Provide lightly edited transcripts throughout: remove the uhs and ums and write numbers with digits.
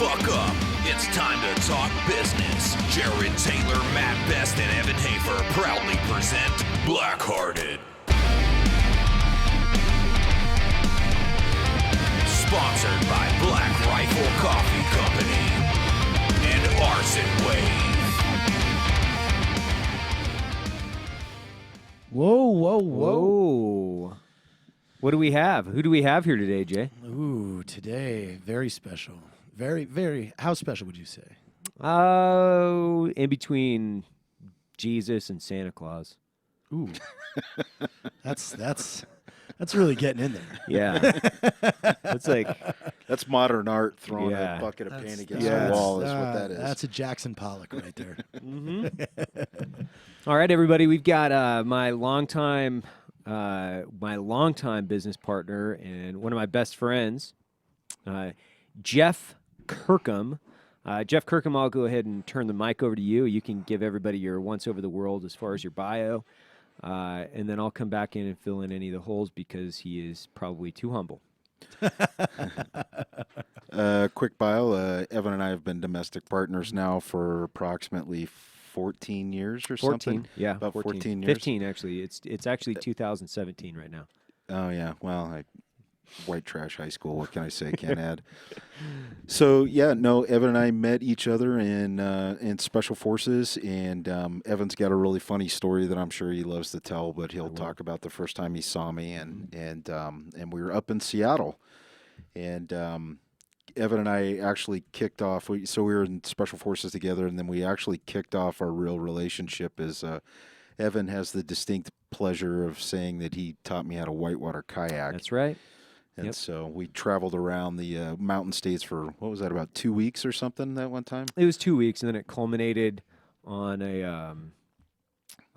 fuck up. It's time to talk business. Jared Taylor, Matt Best, and Evan Hafer proudly present Blackhearted. Sponsored by BlackRifle Coffee Company and Arson Wave. Whoa. What do we have? Who do we have here today, Jay? Ooh, today, very special. Very, how special would you say? Oh, in between Jesus and Santa Claus. Ooh. That's really getting in there. Yeah. It's like, That's modern art throwing Yeah. a bucket of paint That's- against yeah, the wall is what that is. That's a Jackson Pollock right there. all right, everybody, we've got my longtime business partner and one of my best friends, Jeff Kirkham. Jeff Kirkham, I'll go ahead and turn the mic over to you. You can give everybody your once over the world as far as your bio, and then I'll come back in and fill in any of the holes because he is probably too humble. Quick bio, Evan and I have been domestic partners now for approximately 14 years or 14, something. yeah, About 14 years. 15 actually. It's actually 2017 right now. Oh, yeah. Well, white trash high school. What can I say? Can't add. So, yeah, no, Evan and I met each other in Special Forces, and Evan's got a really funny story that I'm sure he loves to tell, but he'll talk about the first time he saw me, and we were up in Seattle, and Evan and I actually kicked off. So we were in Special Forces together, and then we actually kicked off our real relationship as Evan has the distinct pleasure of saying that he taught me how to whitewater kayak. That's right. And Yep. so we traveled around the mountain states for, what was that, about 2 weeks or something that one time? It was 2 weeks, and then it culminated on a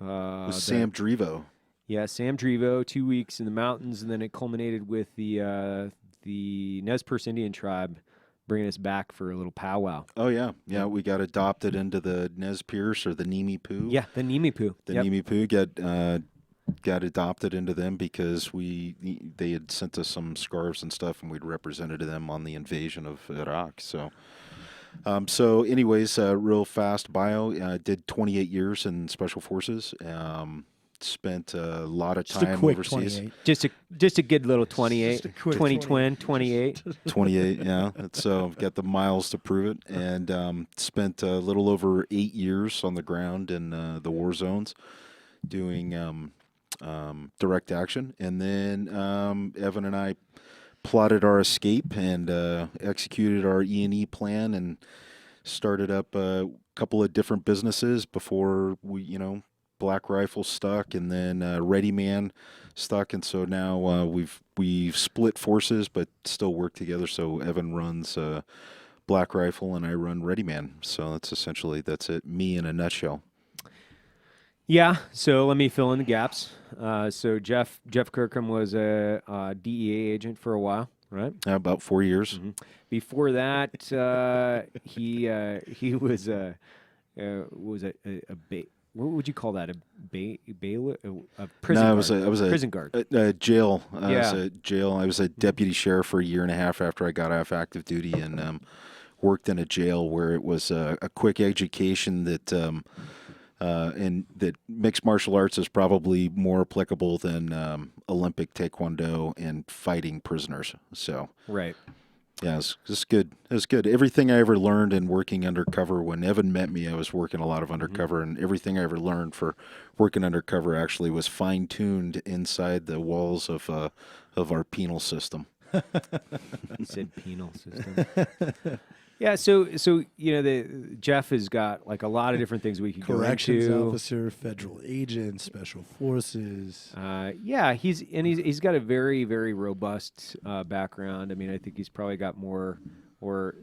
It was Sam Drevo. Yeah, Sam Drevo, 2 weeks in the mountains, and then it culminated with the Nez Perce Indian tribe bringing us back for a little powwow. Oh, yeah. Yeah, we got adopted into the Nez Perce or the Nimi Poo. Yeah, the Nimi Poo. The Yep. Nimi Poo got adopted into them because they had sent us some scarves and stuff, and we'd represented them on the invasion of Iraq. So, anyways, real fast bio. Did 28 years in Special Forces. Spent a lot of Just a time quick overseas. 28. Just a good little 28, Just a quick 28. 28, yeah. So got the miles to prove it, and spent a little over 8 years on the ground in the war zones, doing direct action, and then Evan and I plotted our escape and executed our E&E plan and started up a couple of different businesses before we, BlackRifle stuck, and then Ready Man stuck, and so now we've split forces but still work together. So Evan runs BlackRifle and I run Ready Man. So that's it. Me in a nutshell. Yeah, so let me fill in the gaps. So Jeff Kirkham was a DEA agent for a while, right? About 4 years. Mm-hmm. Before that, he was a what would you call that? A bailiff? A prison No, guard. I was a prison guard. Jail. I Yeah. was a jail. I was a deputy sheriff for a year and a half after I got off active duty, and worked in a jail where it was a quick education that and that mixed martial arts is probably more applicable than Olympic Taekwondo and fighting prisoners. So Right. yeah, it's good. It was good. Everything I ever learned in working undercover, when Evan met me, I was working a lot of undercover, and everything I ever learned for working undercover actually was fine-tuned inside the walls of our penal system. He said penal system. Yeah, so Jeff has got like a lot of different things we could go Corrections into. officer, federal agent, special forces. Yeah, he's got a very, very robust background. I mean, I think he's probably got more, or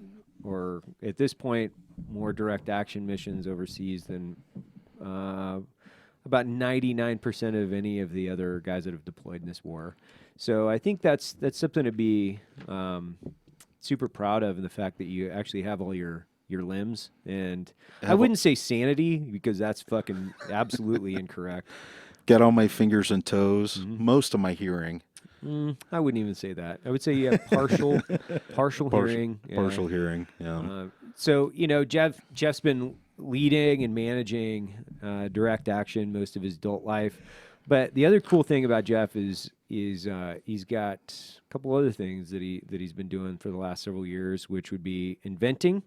at this point, more direct action missions overseas than about 99% of any of the other guys that have deployed in this war. So I think that's something to be super proud of, in the fact that you actually have all your limbs. And I wouldn't say sanity, because that's fucking absolutely incorrect. Got all my fingers and toes, most of my hearing. I wouldn't even say that. I would say you have partial hearing. Yeah. Partial hearing. Yeah. So Jeff's been leading and managing direct action most of his adult life. But the other cool thing about Jeff is he's got a couple other things that he's been doing for the last several years, which would be inventing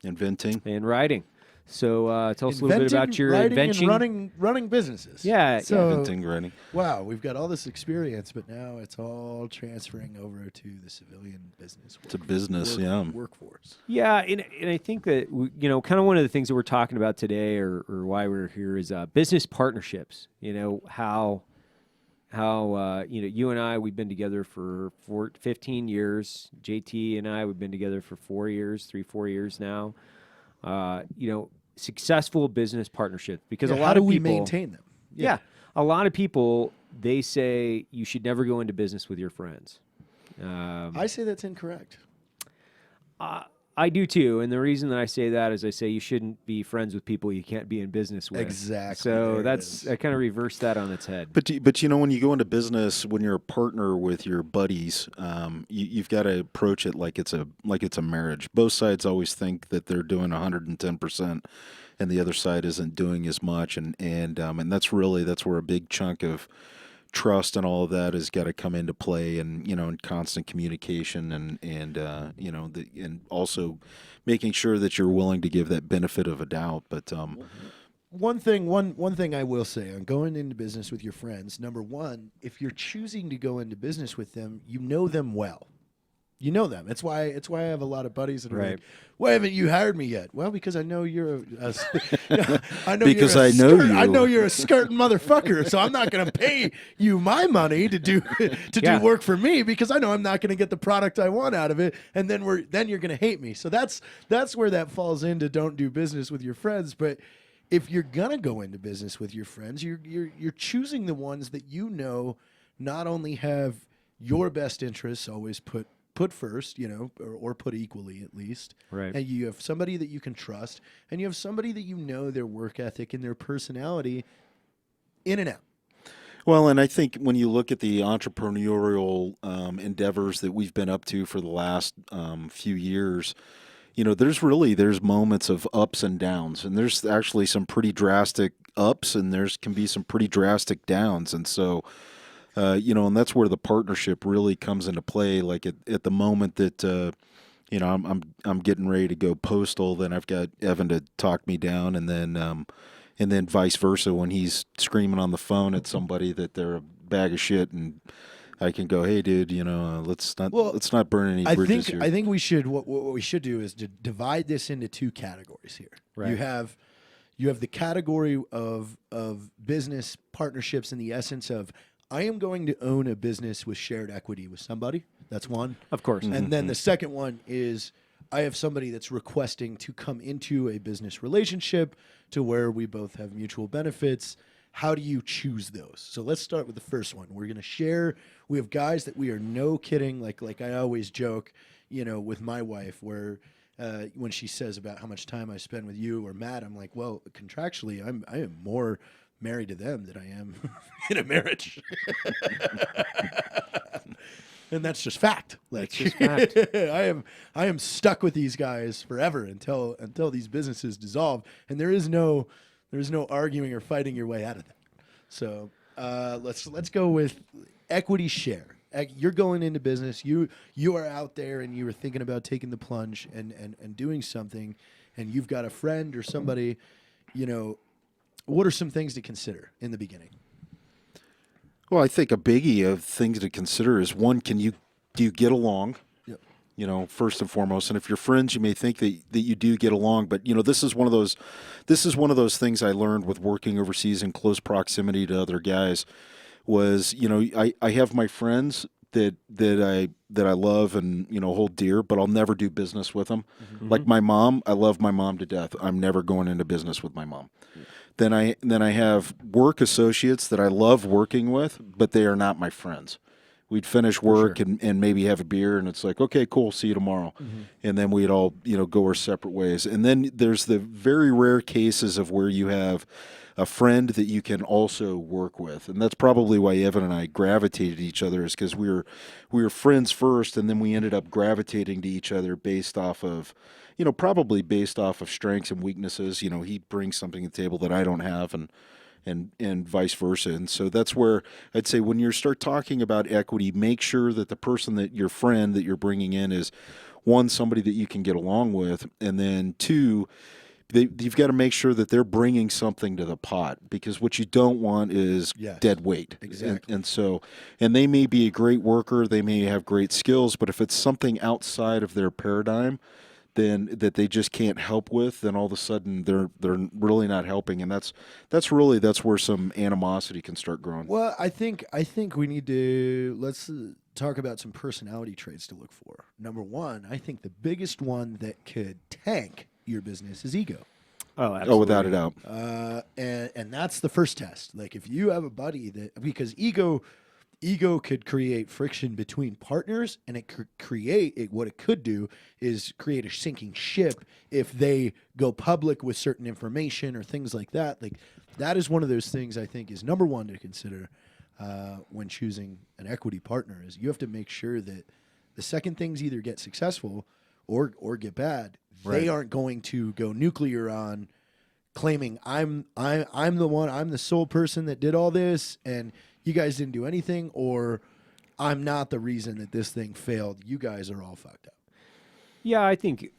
and writing. So tell us a little bit about your inventing and running businesses. Yeah. So, Inventing, writing. Wow, we've got all this experience, but now it's all transferring over to the civilian business. It's a business, workforce. Yeah, and I think that kind of one of the things that we're talking about today, or why we're here, is business partnerships. How you and I, we've been together for 15 years. JT and I, we've been together for 4 years now. Successful business partnerships, because a lot of people, we maintain them? Yeah, a lot of people, they say you should never go into business with your friends. I say that's incorrect. I do too, and the reason that I say that is I say you shouldn't be friends with people you can't be in business with. Exactly. So I kind of reversed that on its head. But when you go into business, when you're a partner with your buddies, you've got to approach it like it's a marriage. Both sides always think that they're doing 110%, and the other side isn't doing as much, and that's where a big chunk of trust and all of that has got to come into play, and and constant communication, and also making sure that you're willing to give that benefit of a doubt. But one thing I will say on going into business with your friends, number one, if you're choosing to go into business with them, you know them well. You know them. It's why I have a lot of buddies that are like, "Why haven't you hired me yet?" Well, because I know you're I know you're a skirting motherfucker, so I'm not going to pay you my money to do do work for me, because I know I'm not going to get the product I want out of it, and then you're going to hate me. So that's where that falls into don't do business with your friends. But if you're going to go into business with your friends, you're choosing the ones that not only have your best interests always put first, or put equally at least. Right. And you have somebody that you can trust, and you have somebody that their work ethic and their personality in and out. Well, and I think when you look at the entrepreneurial endeavors that we've been up to for the last few years, there's moments of ups and downs, and there's actually some pretty drastic ups, and can be some pretty drastic downs, and so. And that's where the partnership really comes into play. Like at the moment that I'm getting ready to go postal, then I've got Evan to talk me down, and then vice versa when he's screaming on the phone at somebody that they're a bag of shit, and I can go, hey, dude, let's not burn any bridges here. I think we should what we should do is to divide this into two categories here. Right. You have the category of business partnerships in the essence of, I am going to own a business with shared equity with somebody. That's one. Of course. And then the second one is I have somebody that's requesting to come into a business relationship to where we both have mutual benefits. How do you choose those? So let's start with the first one. We're going to share. We have guys that we are no kidding. Like I always joke, with my wife, where when she says about how much time I spend with you or Matt, I'm like, well, contractually, I am more married to them than I am in a marriage. And that's just fact. That's just fact. I am stuck with these guys forever until these businesses dissolve, and there's no arguing or fighting your way out of that. So let's go with equity share. You're going into business. You are out there, and you are thinking about taking the plunge and doing something, and you've got a friend or somebody, what are some things to consider in the beginning? Well, I think a biggie of things to consider is, one, do you get along? Yep. First and foremost. And if you're friends, you may think that you do get along, but this is one of those things I learned with working overseas in close proximity to other guys. Was I have my friends that I love and hold dear, but I'll never do business with them. Mm-hmm. Like my mom, I love my mom to death. I'm never going into business with my mom. Then I have work associates that I love working with, but they are not my friends. We'd finish work and maybe have a beer, and it's like, okay, cool, see you tomorrow. And then we'd all, go our separate ways. And then there's the very rare cases of where you have a friend that you can also work with. And that's probably why Evan and I gravitated to each other, is because we were friends first, and then we ended up gravitating to each other based off of, probably based off of strengths and weaknesses. He brings something to the table that I don't have, and vice versa. And so that's where I'd say, when you start talking about equity, make sure that the person, that your friend that you're bringing in, is, one, somebody that you can get along with, and then two, you've got to make sure that they're bringing something to the pot, because what you don't want is dead weight. Exactly. And they may be a great worker, they may have great skills, but if it's something outside of their paradigm, then that they just can't help with, then all of a sudden they're really not helping, and that's where some animosity can start growing. Well, I think we need to let's talk about some personality traits to look for. Number one, I think the biggest one that could tank your business is ego. Oh, absolutely. Oh, without a doubt. And that's the first test. Like, if you have a buddy because ego could create friction between partners, and it could what it could do is create a sinking ship if they go public with certain information or things like that. Like, that is one of those things I think is number one to consider when choosing an equity partner. Is you have to make sure that the second things either get successful or get bad, they aren't going to go nuclear on claiming I'm the sole person that did all this, and you guys didn't do anything, or I'm not the reason that this thing failed. You guys are all fucked up. Yeah, I think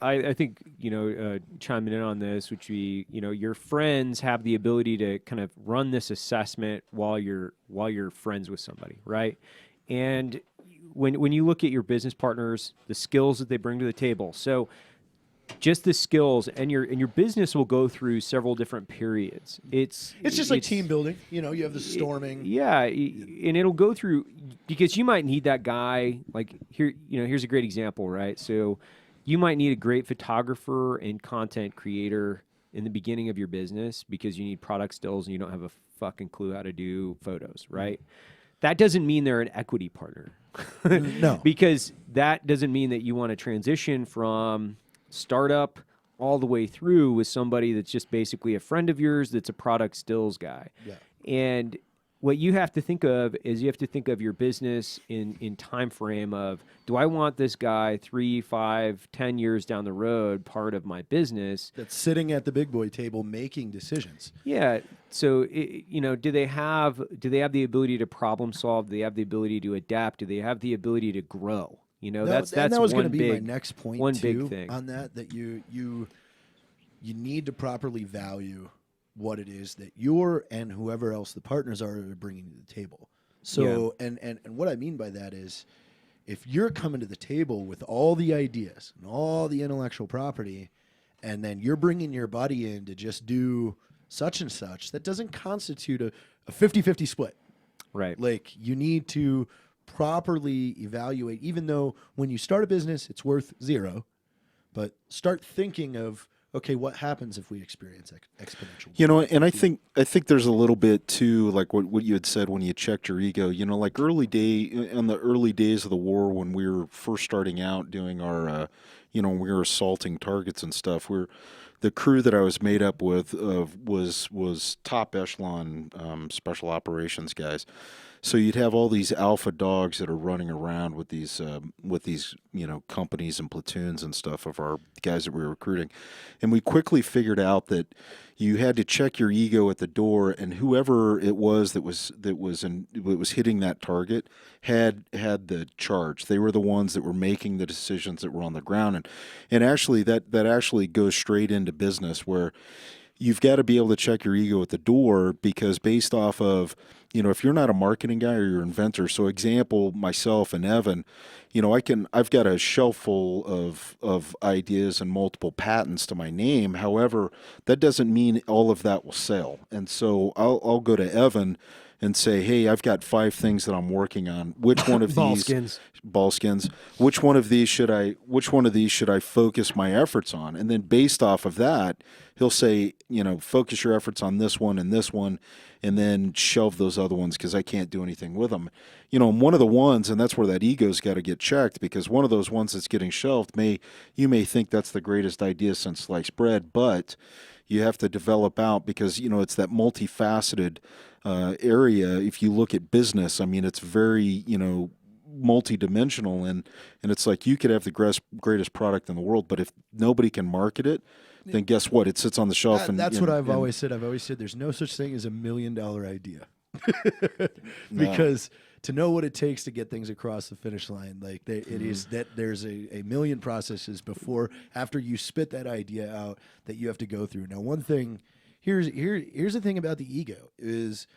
chiming in on this, which be, your friends have the ability to kind of run this assessment while you're friends with somebody, right? And when you look at your business partners, the skills that they bring to the table, so just the skills, and your business will go through several different periods. It's just like team building. You have the storming. And it'll go through, because you might need that guy. Like, here's a great example, right? So you might need a great photographer and content creator in the beginning of your business, because you need product stills and you don't have a fucking clue how to do photos, right? That doesn't mean they're an equity partner. No. Because that doesn't mean that you want to transition from startup all the way through with somebody that's just basically a friend of yours that's a product stills guy. Yeah. And what you have to think of is, you have to think of your business in time frame of, do I want this guy 3, 5, 10 years down the road part of my business that's sitting at the big boy table making decisions? Yeah. So do they have the ability to problem solve? Do they have the ability to adapt? Do they have the ability to grow? That was going to be my next point one too, big thing on that you need to properly value what it is that you're and whoever else the partners are bringing to the table. So, and what I mean by that is, if you're coming to the table with all the ideas and all the intellectual property, and then you're bringing your buddy in to just do such and such, that doesn't constitute a 50-50 split. Right. Like, you need to properly evaluate, even though when you start a business, it's worth 0, but start thinking of, okay, what happens if we experience exponential? And I think there's a little bit too, like what you had said when you checked your ego. Like in the early days of the war, when we were first starting out doing our, when we were assaulting targets and stuff. The crew that I was made up with was top echelon special operations guys. So you'd have all these alpha dogs that are running around with these companies and platoons and stuff of our guys that we were recruiting, and we quickly figured out that you had to check your ego at the door, and whoever it was that was hitting that target had the charge. They were the ones that were making the decisions that were on the ground, and actually that actually goes straight into business, where you've got to be able to check your ego at the door, because based off of, if you're not a marketing guy or you're an inventor, so example, myself and Evan, I've got a shelf full of ideas and multiple patents to my name. However, that doesn't mean all of that will sell. And so I'll go to Evan and say, hey, I've got 5 things that I'm working on. Which one of these ball skins? Which one of these should I focus my efforts on? And then based off of that, he'll say, focus your efforts on this one, and then shelve those other ones because I can't do anything with them. One of the ones, and that's where that ego's got to get checked, because one of those ones that's getting shelved you may think that's the greatest idea since sliced bread, but you have to develop out, because it's that multifaceted area. If you look at business, I mean, it's very multi-dimensional, and it's like you could have the greatest product in the world, but if nobody can market it, then guess what? It sits on the shelf. That's what I've always said. I've always said there's no such thing as $1 million idea, because to know what it takes to get things across the finish line, it is that there's a million processes after you spit that idea out that you have to go through. Now, one thing here's the thing about the ego is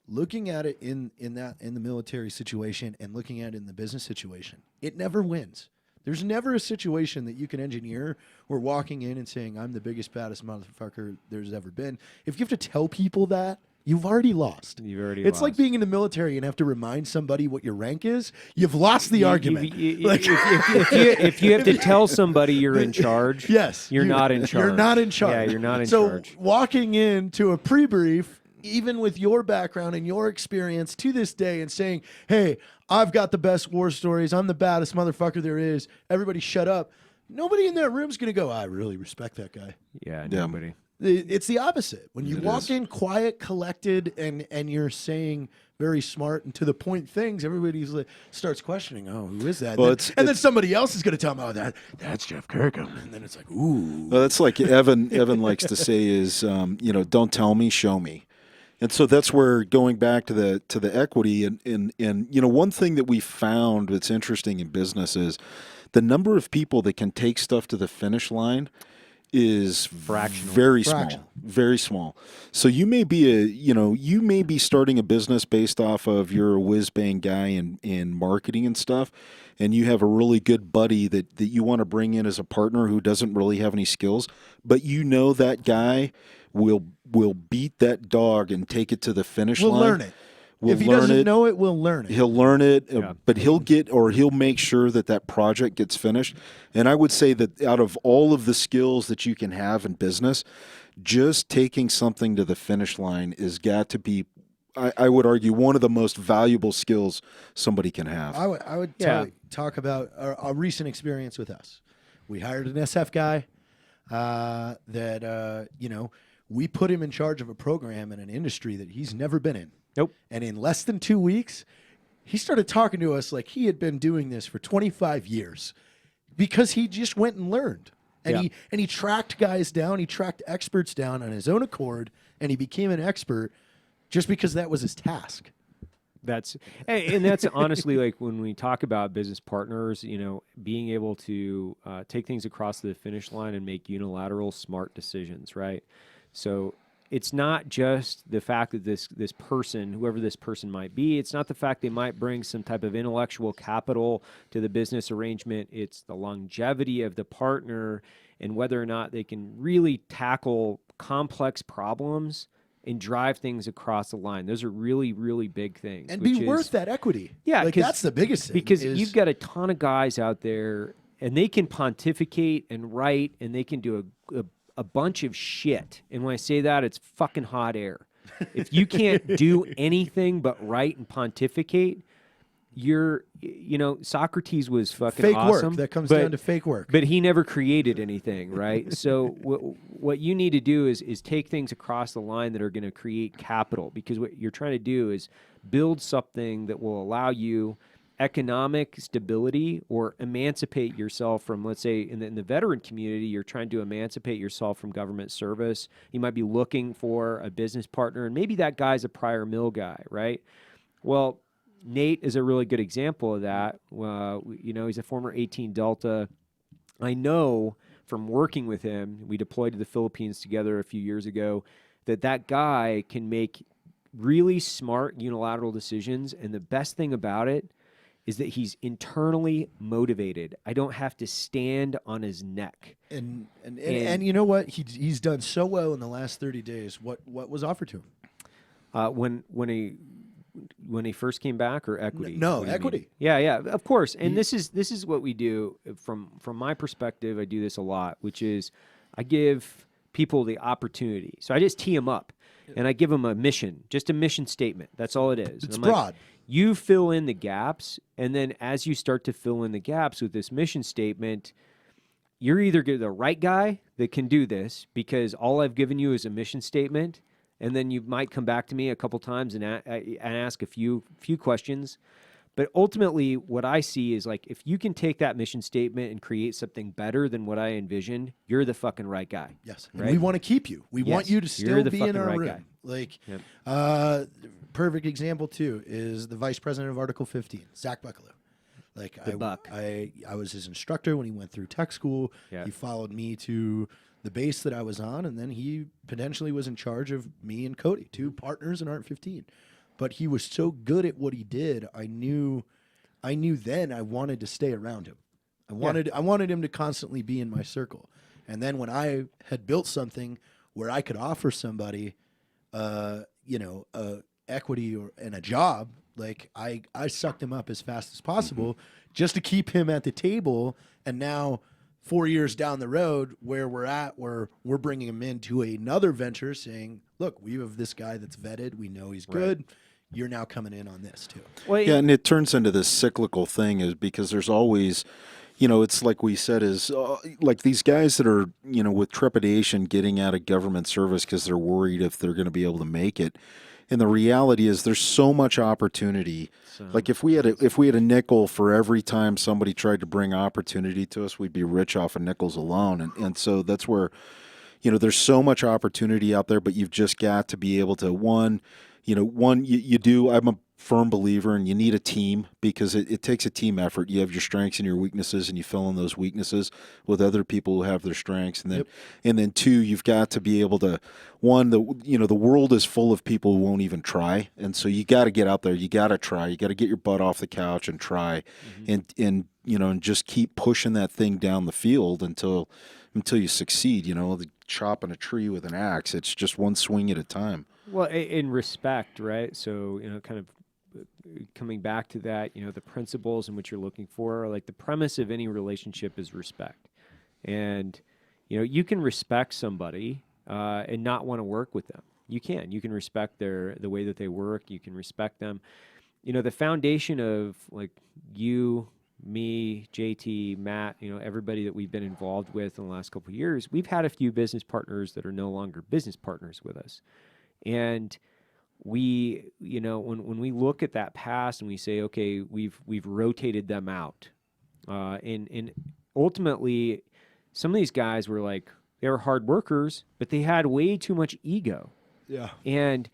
looking at it in the military situation and looking at it in the business situation. It never wins. There's never a situation that you can engineer where walking in and saying, I'm the biggest, baddest motherfucker there's ever been. If you have to tell people that, you've already lost. It's like being in the military and have to remind somebody what your rank is. You've lost the argument. If you have to tell somebody you're in charge, yes, you're not in charge. You're not in charge. Yeah, you're not in charge. So walking into a pre-brief, even with your background and your experience to this day, and saying, hey, I've got the best war stories, I'm the baddest motherfucker there is, everybody shut up. Nobody in that room's going to go, I really respect that guy. Yeah, nobody. It's the opposite. When you walk in quiet, collected, and you're saying very smart and to the point things, everybody starts questioning, oh, who is that? Well, then somebody else is going to tell them, oh, that's Jeff Kirkham. And then it's like, ooh. Well, that's like Evan likes to say is, don't tell me, show me. And so that's where, going back to the equity, and one thing that we found that's interesting in business is the number of people that can take stuff to the finish line is very small. So you may be starting a business based off of you're a whiz bang guy in marketing and stuff, and you have a really good buddy that you want to bring in as a partner who doesn't really have any skills, but that guy will beat that dog and take it to the finish line. We'll learn it. If he doesn't know it, we'll learn it. He'll learn it, but he'll make sure that project gets finished. And I would say that out of all of the skills that you can have in business, just taking something to the finish is has got to be, I would argue, one of the most valuable skills somebody can have. I would talk about a recent experience with us. We hired an SF guy that we put him in charge of a program in an industry that he's never been in. Nope. And in less than 2 weeks, he started talking to us like he had been doing this for 25 years because he just went and learned. And he tracked guys down, he tracked experts down on his own accord, and he became an expert just because that was his task. That's honestly, like, when we talk about business partners, being able to take things across the finish line and make unilateral, smart decisions, right? So it's not just the fact that this person, whoever this person might be, it's not the fact they might bring some type of intellectual capital to the business arrangement. It's the longevity of the partner and whether or not they can really tackle complex problems and drive things across the line. Those are really, really big things. And be worth that equity. Yeah. That's the biggest thing. Because you've got a ton of guys out there, and they can pontificate and write, and they can do a bunch of shit. And when I say that, it's fucking hot air. If you can't do anything but write and pontificate, Socrates was fucking fake awesome. Work. That comes down to fake work. But he never created anything, right? So what you need to do is take things across the line that are going to create capital, because what you're trying to do is build something that will allow you economic stability or emancipate yourself from, let's say, in the veteran community, you're trying to emancipate yourself from government service. You might be looking for a business partner, and maybe that guy's a prior mill guy, right? Well, Nate is a really good example of that. He's a former 18 Delta. I know from working with him, we deployed to the Philippines together a few years ago, that guy can make really smart unilateral decisions, and the best thing about it is that he's internally motivated. I don't have to stand on his neck. And you know what? He's done so well in the last 30 days. What was offered to him? When he when he first came back, or equity? No, What do you mean? equity. Yeah, of course. And this is what we do from my perspective. I do this a lot, which is I give people the opportunity. So I just tee them up, and I give them a mission, just a mission statement. That's all it is. It's And I'm broad. like, you fill in the gaps, and then as you start to fill in the gaps with this mission statement, you're either the right guy that can do this because all I've given you is a mission statement, and then you might come back to me a couple times and ask a few questions. But ultimately, what I see is like, if you can take that mission statement and create something better than what I envisioned, you're the fucking right guy. Yes, right? and we want to keep you. We want Yes, you to you're still the be in fucking our right room. guy. Like, Yep. perfect example too is the vice president of Article 15, Zach Bucklew. Like I was his instructor when he went through tech school. Yeah. He followed me to the base that I was on, and then he potentially was in charge of me and Cody, two partners in Art 15. But he was so good at what he did, I knew then I wanted to stay around him. I wanted him to constantly be in my circle. And then when I had built something where I could offer somebody, equity and a job, like I sucked him up as fast as possible just to keep him at the table. And now 4 years down the road where we're at, where we're bringing him into another venture saying, look, we have this guy that's vetted. We know he's good. You're now coming in on this too. Well, Yeah, and it turns into this cyclical thing is because there's always, it's like we said is like these guys that are, with trepidation getting out of government service because they're worried if they're going to be able to make it. And the reality is there's so much opportunity. Like if we had a nickel for every time somebody tried to bring opportunity to us, we'd be rich off of nickels alone. And so that's where, there's so much opportunity out there, but you've just got to be able to, you do, I'm a firm believer, and you need a team because it takes a team effort. You have your strengths and your weaknesses, and you fill in those weaknesses with other people who have their strengths. And then two, you've got to be able to, the world is full of people who won't even try. And so you got to get out there. You got to try. You got to get your butt off the couch and try and just keep pushing that thing down the field until you succeed, the chopping a tree with an axe. It's just one swing at a time. Well, in respect, right? So, kind of coming back to that, the principles in which you're looking for, like the premise of any relationship is respect. And, you can respect somebody and not want to work with them. You can respect the way that they work. You can respect them. The foundation of like you, me, JT, Matt, everybody that we've been involved with in the last couple of years, we've had a few business partners that are no longer business partners with us. And we, when we look at that past and we say, okay, we've rotated them out, and ultimately, some of these guys were like, they were hard workers, but they had way too much ego. Yeah. And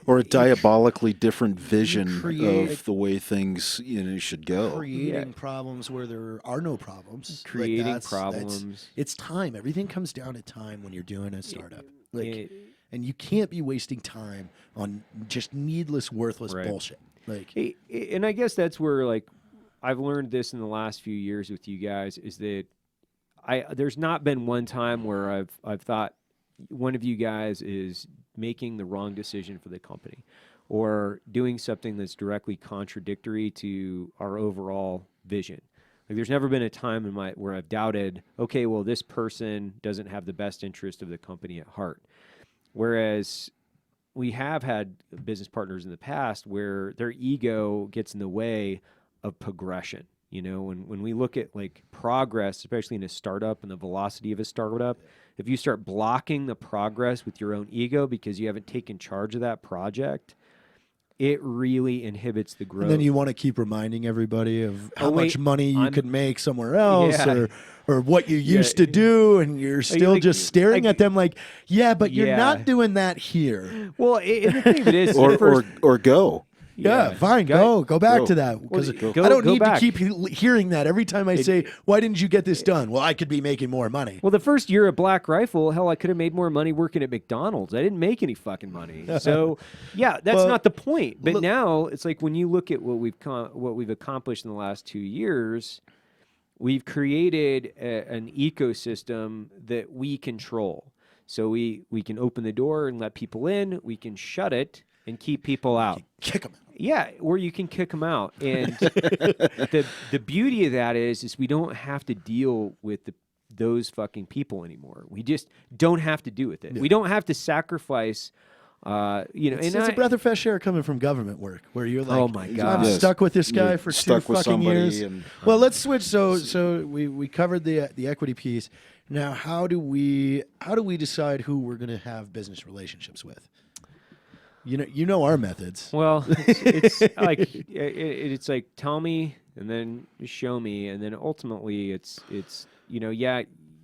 or a diabolically different vision create- of the way things should go. Creating problems where there are no problems. Creating problems. It's time. Everything comes down to time when you're doing a startup. it- And you can't be wasting time on just needless, worthless Right. bullshit. Like, and I guess that's where like I've learned this in the last few years with you guys is that there's not been one time where I've thought one of you guys is making the wrong decision for the company or doing something that's directly contradictory to our overall vision. Like there's never been a time where I've doubted, okay, well, this person doesn't have the best interest of the company at heart. Whereas we have had business partners in the past where their ego gets in the way of progression. When we look at like progress, especially in a startup and the velocity of a startup, if you start blocking the progress with your own ego because you haven't taken charge of that project, it really inhibits the growth. and then you want to keep reminding everybody of how much money you I'm- could make somewhere else, Yeah. or what you used to do, and you're still like- just staring like- at them like, yeah, but you're Yeah. not doing that here. Well, and the thing of it is, Or go. Yeah, fine, go back Go. to that because Go- I don't go need back. to keep hearing that every time I say, "Why didn't you get this done?" Well, I could be making more money. Well, the first year at BlackRifle, hell, I could have made more money working at McDonald's. I didn't make any fucking money. So, yeah, that's Well, not the point. But look- now it's like when you look at what we've accomplished in the last 2 years, we've created an ecosystem that we control. So we can open the door and let people in. We can shut it and keep people out. Kick them out. Yeah, or you can kick them out. And the beauty of that is we don't have to deal with those fucking people anymore. We just don't have to do with it. Yeah. We don't have to sacrifice. It's a breath of fresh air coming from government work, where you're like, oh my God, I'm Yes. stuck with this guy You're for 2 stuck with fucking somebody years. and- Well, let's switch. So we covered the equity piece. Now, how do we decide who we're going to have business relationships with? You know our methods. Well, it's like it's like tell me and then show me, and then ultimately it's yeah,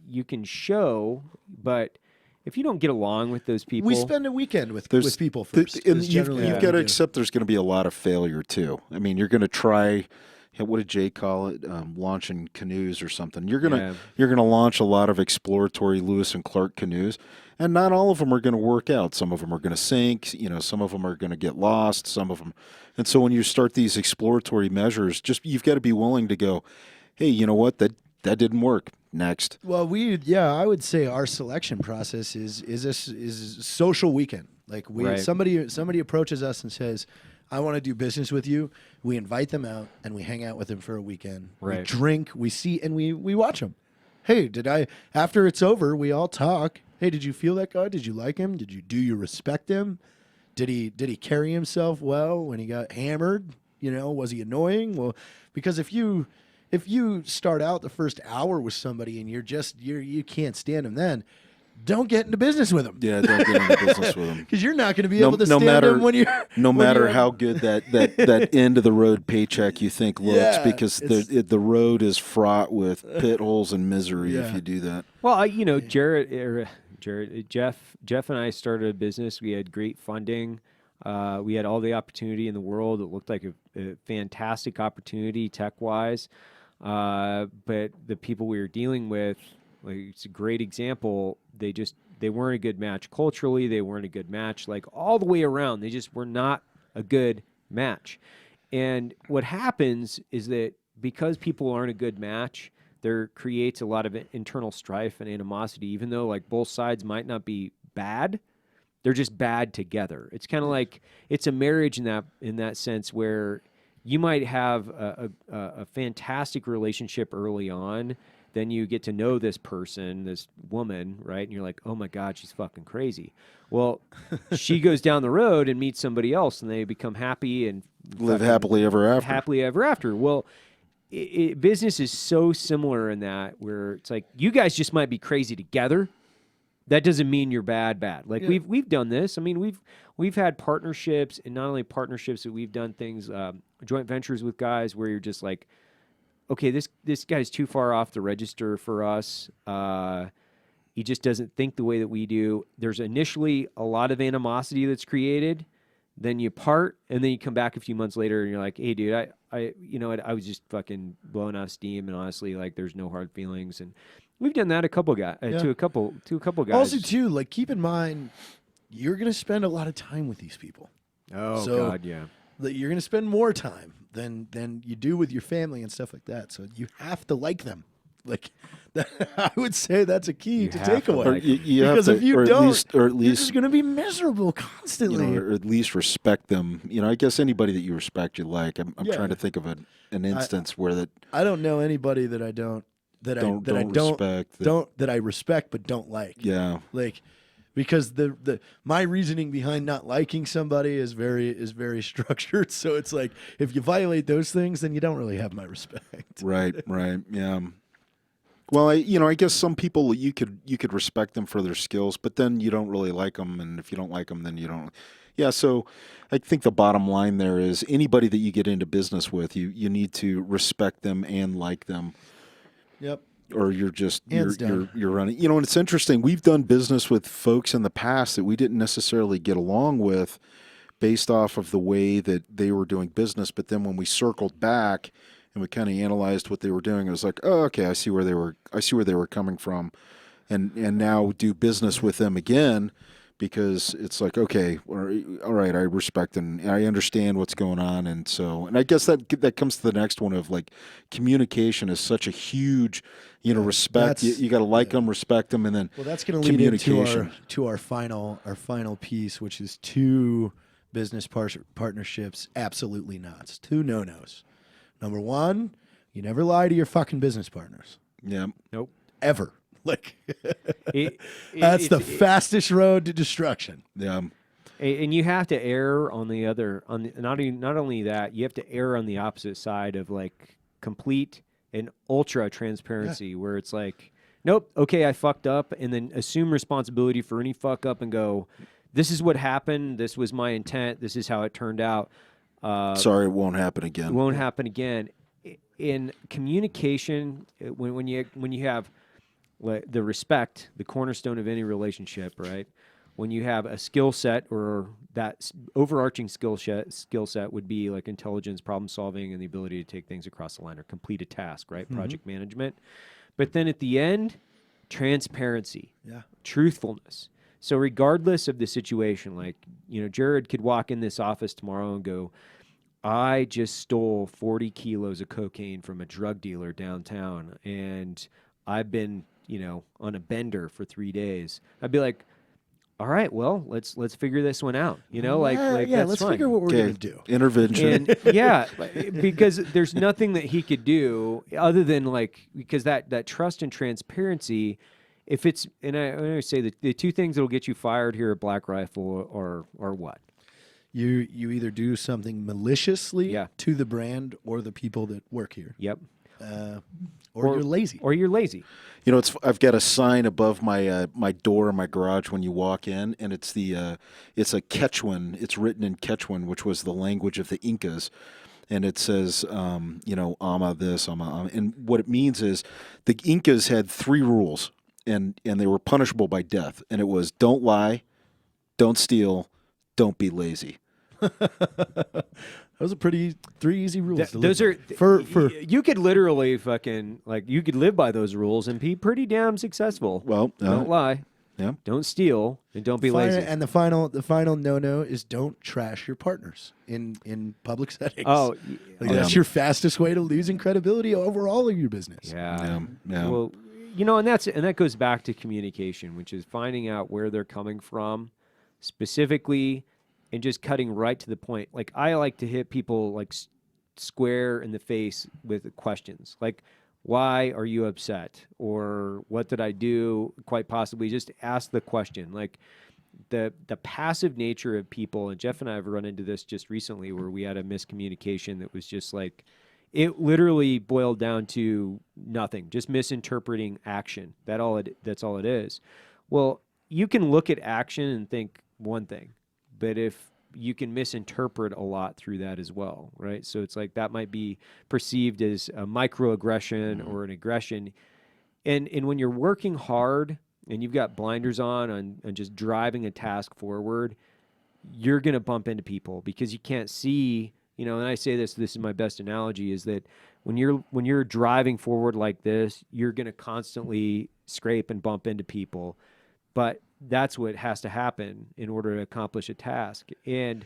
you can show, but if you don't get along with those people, We spend a weekend with people first. And is you've generally what got we to do. accept there's going to be a lot of failure too. I mean, you're going to try. What did Jay call it? Launching canoes or something. You're gonna launch a lot of exploratory Lewis and Clark canoes, and not all of them are going to work out. Some of them are going to sink. Some of them are going to get lost. Some of them, and so when you start these exploratory measures, you've got to be willing to go, hey, you know what? That didn't work. Next. Well, I would say our selection process is a social weekend. Like Right. somebody approaches us and says, I want to do business with you. We invite them out and we hang out with them for a weekend. Right. We drink, we see, and we watch them. Hey, after it's over, we all talk. Hey, did you feel that guy? Did you like him? Do you respect him? Did he carry himself well when he got hammered? Was he annoying? Well, because if you start out the first hour with somebody and you can't stand him, then don't get into business with him. Yeah, don't get into business with them. Because you're not going to be able to stand him when you're no when matter you're- how good that end of the road paycheck you think looks, Yeah, because the road is fraught with pit holes and misery if Yeah. you do that. Well, Jeff and I started a business. We had great funding. We had all the opportunity in the world. It looked like a fantastic opportunity tech-wise. But the people we were dealing with, like, it's a great example. They weren't a good match culturally. They weren't a good match, like, all the way around. They just were not a good match. And what happens is that because people aren't a good match, there creates a lot of internal strife and animosity, even though, like, both sides might not be bad. They're just bad together. It's kind of like it's a marriage in that sense, where you might have a fantastic relationship early on. Then you get to know this person, this woman, right? And you're like, oh my God, she's fucking crazy. Well, she goes down the road and meets somebody else, and they become happy and Live happily ever after. happily ever after. Well, business is so similar in that, where it's like you guys just might be crazy together. That doesn't mean you're bad. Like, Yeah. we've done this. I mean, we've had partnerships, and not only partnerships, but we've done things, joint ventures with guys where you're just like, okay, this guy's too far off the register for us. He just doesn't think the way that we do. There's initially a lot of animosity that's created. Then you part, and then you come back a few months later, and you're like, hey, dude, I was just fucking blowing out steam, and honestly, like, there's no hard feelings. And we've done that to a couple guys. Also, too, like, keep in mind, you're going to spend a lot of time with these people. Oh, So- God, yeah. That you're going to spend more time than you do with your family and stuff like that. So you have to like them. Like, I would say that's a key to have to takeaway. like You have Because to, if you or don't, at you're least just going to be miserable constantly. or at least respect them. I guess anybody that you respect, you like. I'm Yeah. trying to think of an instance where that I don't know anybody that I don't don't respect. that I respect but don't like. Yeah. Like, because my reasoning behind not liking somebody is very structured. So it's like, if you violate those things, then you don't really have my respect. Right. Yeah. Well, I guess some people you could respect them for their skills, but then you don't really like them, and if you don't like them, then you don't. Yeah. So I think the bottom line there is anybody that you get into business with, you need to respect them and like them. Yep. Or you're just Hands down. you're running. And it's interesting. We've done business with folks in the past that we didn't necessarily get along with, based off of the way that they were doing business. But then when we circled back and we kind of analyzed what they were doing, it was like, oh, okay, I see where they were coming from, and now do business with them again, because it's like, okay, all right, I respect and I understand what's going on, and I guess that comes to the next one of, like, communication is such a huge, respect. You got to like them, respect them, and then Well, that's going to lead into communication. our final piece, which is two business partnerships, absolutely not. It's 2 no-nos. Number 1, you never lie to your fucking business partners. Yeah. Nope. Ever. Like, It- that's the it's- fastest road to destruction. Yeah. And you have to err on the other not only that, you have to err on the opposite side of like complete and ultra transparency where it's like, nope, okay, I fucked up, and then assume responsibility for any fuck up and go, this is what happened, this was my intent, this is how it turned out. Sorry, it won't happen again. It won't happen again. In communication, when you have the respect, the cornerstone of any relationship, right? When you have a skill set, or that overarching skill set would be like intelligence, problem solving, and the ability to take things across the line or complete a task, right? Project management. But then at the end, transparency, truthfulness. So regardless of the situation, like, Jared could walk in this office tomorrow and go, I just stole 40 kilos of cocaine from a drug dealer downtown, and I've been, on a bender for 3 days. I'd be like, all right, well, let's figure this one out. That's let's fine. figure what we're gonna do. Intervention. And because there's nothing that he could do other than because that trust and transparency. If it's, and I always say that the 2 things that'll get you fired here at BlackRifle are what? You either do something maliciously Yeah. to the brand or the people that work here. Yep. Or you're lazy. Or you're lazy. I've got a sign above my my door in my garage when you walk in, and it's a Quechuan. It's written in Quechuan, which was the language of the Incas, and it says, ama this, ama. And what it means is the Incas had 3 rules, and they were punishable by death, and it was don't lie, don't steal, don't be lazy. Those are 3 easy rules. to Those are live by. for you could literally fucking you could live by those rules and be pretty damn successful. Well, don't lie, yeah. don't steal, and don't be lazy. And the final no is don't trash your partners in public settings. Oh, That's your fastest way to losing credibility over all of your business. yeah. Yeah. Well, and that goes back to communication, which is finding out where they're coming from, specifically. And just cutting right to the point. Like, I like to hit people like square in the face with questions. Like, why are you upset? Or what did I do? Quite possibly just ask the question. Like, the passive nature of people, and Jeff and I have run into this just recently where we had a miscommunication that was just like, it literally boiled down to nothing, just misinterpreting action. That's all it is. Well, you can look at action and think one thing. But if you can misinterpret a lot through that as well, right? So it's like that might be perceived as a microaggression or an aggression. And when you're working hard and you've got blinders on just driving a task forward, you're going to bump into people because you can't see, and I say this is my best analogy, is that when you're driving forward like this, you're going to constantly scrape and bump into people. But that's what has to happen in order to accomplish a task. And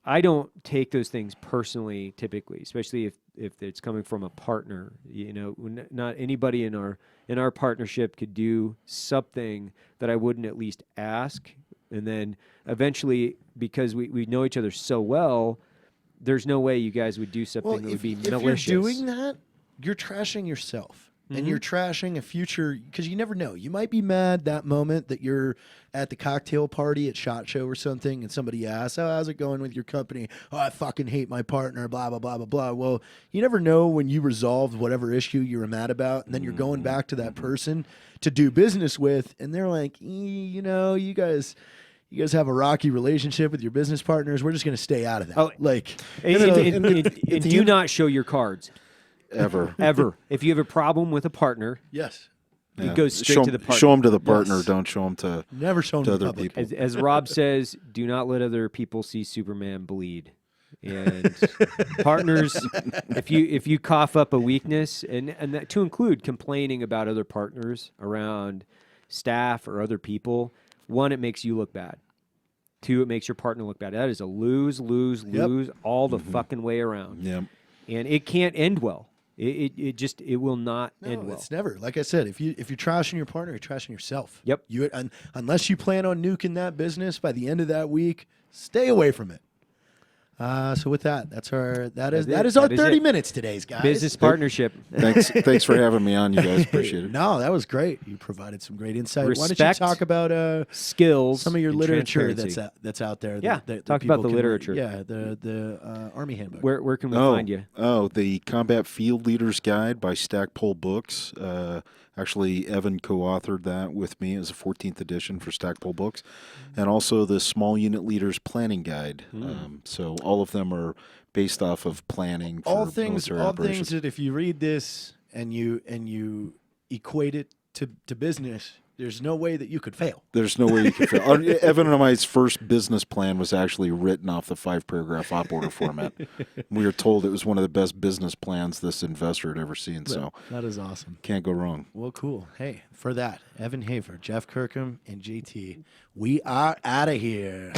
I don't take those things personally, typically, especially if it's coming from a partner. Not anybody in our partnership could do something that I wouldn't at least ask. And then eventually, because we know each other so well, there's no way you guys would do something that would be malicious. If you're doing that, you're trashing yourself. And you're trashing a future, because you never know. You might be mad that moment that you're at the cocktail party at SHOT Show or something, and somebody asks, oh, how's it going with your company? Oh, I fucking hate my partner, blah, blah, blah, blah, blah. Well, you never know when you resolved whatever issue you were mad about, and then you're going back to that person to do business with, and they're like, you guys have a rocky relationship with your business partners. We're just going to stay out of that. Oh, and do not show your cards. Ever. If you have a problem with a partner, yes, it goes straight to the partner. Show them to the partner. Yes. Don't show them to never show them to other public. people. As Rob says, do not let other people see Superman bleed. And partners, if you cough up a weakness, and that to include complaining about other partners around staff or other people, 1, it makes you look bad. 2, it makes your partner look bad. That is a lose all the fucking way around. Yep. And it can't end well. It will not end well. It's never. Like I said, if you're trashing your partner, you're trashing yourself. Yep. Unless you plan on nuking that business by the end of that week, Stay away from it. So with that, that is That our is 30 it. minutes today's, guys. Business partnership. Thanks for having me on, you guys. Appreciate it. No, that was great. You provided some great insight. Why don't you Respect, talk about skills, some of your and literature transparency. that's out there? Yeah, that talk people about the can literature. read? Yeah, the Army Handbook. Where can we find you? The Combat Field Leaders Guide by Stackpole Books. Actually, Evan co-authored that with me as a 14th edition for Stackpole Books, and also the Small Unit Leaders Planning Guide. So all of them are based off of planning for all things military all operations. things that if you read this and you equate it to business, there's no way that you could fail. There's no way you can fail. Evan and I's first business plan was actually written off the 5-paragraph op order format. We were told it was one of the best business plans this investor had ever seen. So That is awesome. can't go wrong. Well, cool. Hey, for that, Evan Hafer, Jeff Kirkham, and JT, we are out of here.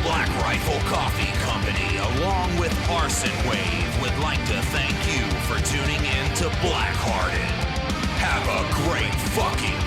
Black Rifle Coffee Company, along with Arson Wave, would like to thank you for tuning in to Blackhearted. Have a great fucking